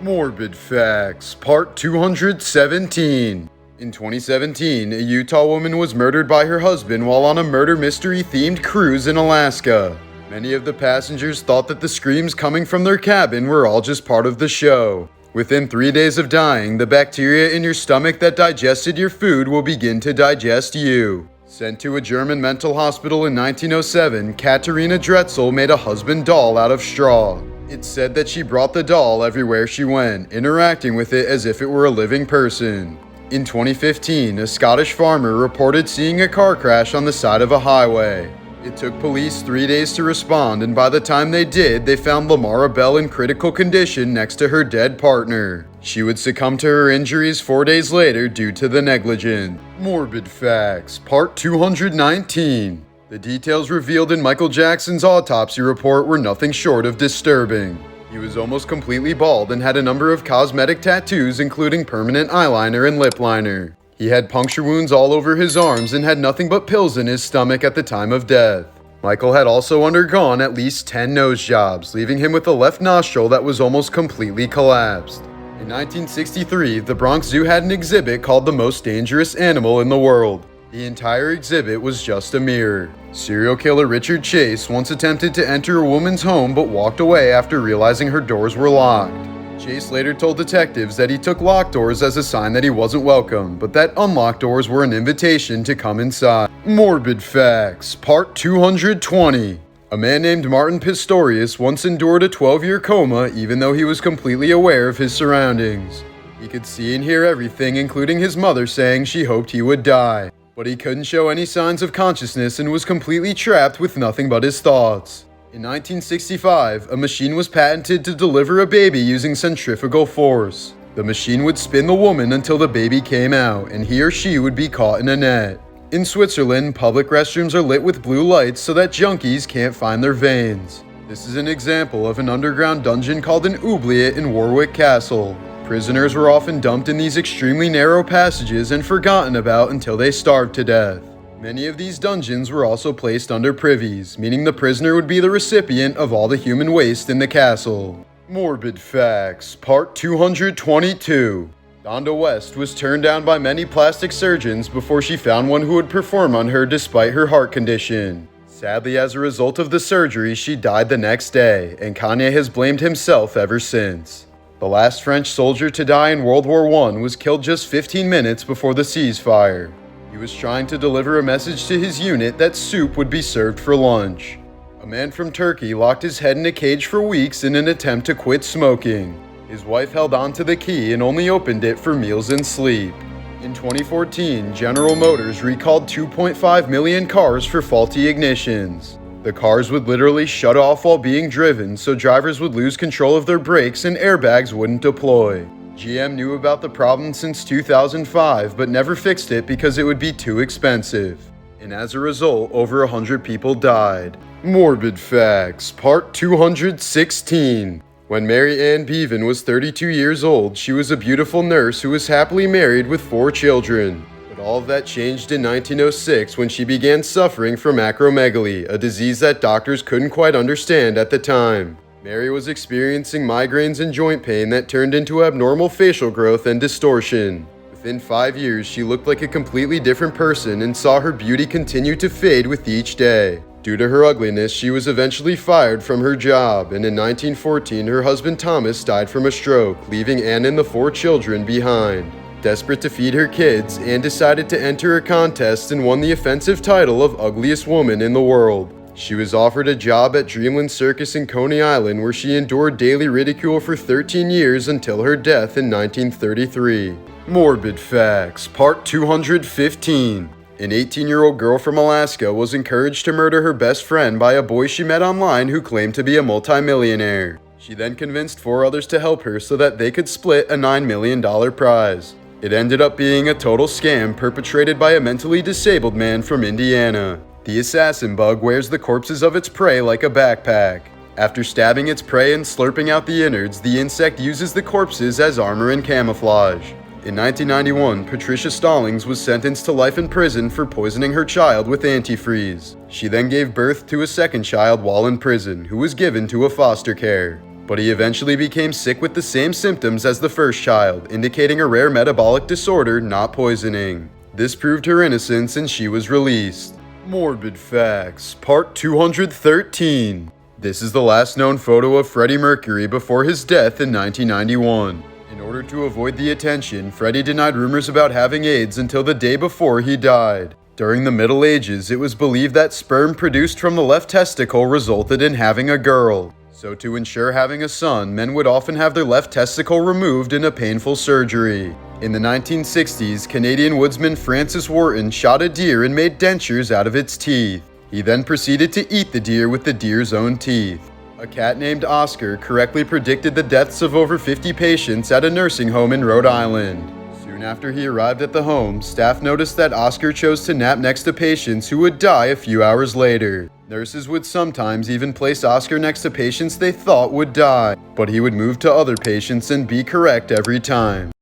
Morbid Facts, Part 217. In 2017, a Utah woman was murdered by her husband while on a murder mystery-themed cruise in Alaska. Many of the passengers thought that the screams coming from their cabin were all just part of the show. Within 3 days of dying, the bacteria in your stomach that digested your food will begin to digest you. Sent to a German mental hospital in 1907, Katharina Drexel made a husband doll out of straw. It's said that she brought the doll everywhere she went, interacting with it as if it were a living person. In 2015, a Scottish farmer reported seeing a car crash on the side of a highway. It took police 3 days to respond, and by the time they did, they found Lamara Bell in critical condition next to her dead partner. She would succumb to her injuries 4 days later due to the negligence. Morbid Facts, Part 219. The details revealed in Michael Jackson's autopsy report were nothing short of disturbing. He was almost completely bald and had a number of cosmetic tattoos, including permanent eyeliner and lip liner. He had puncture wounds all over his arms and had nothing but pills in his stomach at the time of death. Michael had also undergone at least 10 nose jobs, leaving him with a left nostril that was almost completely collapsed. In 1963, the Bronx Zoo had an exhibit called The Most Dangerous Animal in the World. The entire exhibit was just a mirror. Serial killer Richard Chase once attempted to enter a woman's home but walked away after realizing her doors were locked. Chase later told detectives that he took locked doors as a sign that he wasn't welcome, but that unlocked doors were an invitation to come inside. Morbid Facts, Part 220. A man named Martin Pistorius once endured a 12-year coma even though he was completely aware of his surroundings. He could see and hear everything, including his mother saying she hoped he would die. But he couldn't show any signs of consciousness and was completely trapped with nothing but his thoughts. In 1965, a machine was patented to deliver a baby using centrifugal force. The machine would spin the woman until the baby came out, and he or she would be caught in a net. In Switzerland, public restrooms are lit with blue lights so that junkies can't find their veins. This is an example of an underground dungeon called an oubliette in Warwick Castle. Prisoners were often dumped in these extremely narrow passages and forgotten about until they starved to death. Many of these dungeons were also placed under privies, meaning the prisoner would be the recipient of all the human waste in the castle. Morbid Facts, Part 222. Donda West was turned down by many plastic surgeons before she found one who would perform on her despite her heart condition. Sadly, as a result of the surgery, she died the next day, and Kanye has blamed himself ever since. The last French soldier to die in World War I was killed just 15 minutes before the ceasefire. He was trying to deliver a message to his unit that soup would be served for lunch. A man from Turkey locked his head in a cage for weeks in an attempt to quit smoking. His wife held on to the key and only opened it for meals and sleep. In 2014, General Motors recalled 2.5 million cars for faulty ignitions. The cars would literally shut off while being driven, so drivers would lose control of their brakes and airbags wouldn't deploy. GM knew about the problem since 2005, but never fixed it because it would be too expensive. And as a result, over 100 people died. Morbid Facts, Part 216. When Mary Ann Bevan was 32 years old, she was a beautiful nurse who was happily married with 4 children. But all of that changed in 1906 when she began suffering from acromegaly, a disease that doctors couldn't quite understand at the time. Mary was experiencing migraines and joint pain that turned into abnormal facial growth and distortion. Within 5 years, she looked like a completely different person and saw her beauty continue to fade with each day. Due to her ugliness, she was eventually fired from her job, and in 1914, her husband Thomas died from a stroke, leaving Anne and the 4 children behind. Desperate to feed her kids, Anne decided to enter a contest and won the offensive title of Ugliest Woman in the World. She was offered a job at Dreamland Circus in Coney Island, where she endured daily ridicule for 13 years until her death in 1933. Morbid Facts, Part 215. An 18-year-old girl from Alaska was encouraged to murder her best friend by a boy she met online who claimed to be a multimillionaire. She then convinced 4 others to help her so that they could split a $9 million prize. It ended up being a total scam perpetrated by a mentally disabled man from Indiana. The assassin bug wears the corpses of its prey like a backpack. After stabbing its prey and slurping out the innards, the insect uses the corpses as armor and camouflage. In 1991, Patricia Stallings was sentenced to life in prison for poisoning her child with antifreeze. She then gave birth to a second child while in prison, who was given to a foster care. but he eventually became sick with the same symptoms as the first child, indicating a rare metabolic disorder, not poisoning. This proved her innocence and she was released. Morbid Facts, Part 213. This is the last known photo of Freddie Mercury before his death in 1991. In order to avoid the attention, Freddie denied rumors about having AIDS until the day before he died. During the Middle Ages, it was believed that sperm produced from the left testicle resulted in having a girl. So to ensure having a son, men would often have their left testicle removed in a painful surgery. In the 1960s, Canadian woodsman Francis Wharton shot a deer and made dentures out of its teeth. He then proceeded to eat the deer with the deer's own teeth. A cat named Oscar correctly predicted the deaths of over 50 patients at a nursing home in Rhode Island. Soon after he arrived at the home, staff noticed that Oscar chose to nap next to patients who would die a few hours later. Nurses would sometimes even place Oscar next to patients they thought would die, but he would move to other patients and be correct every time.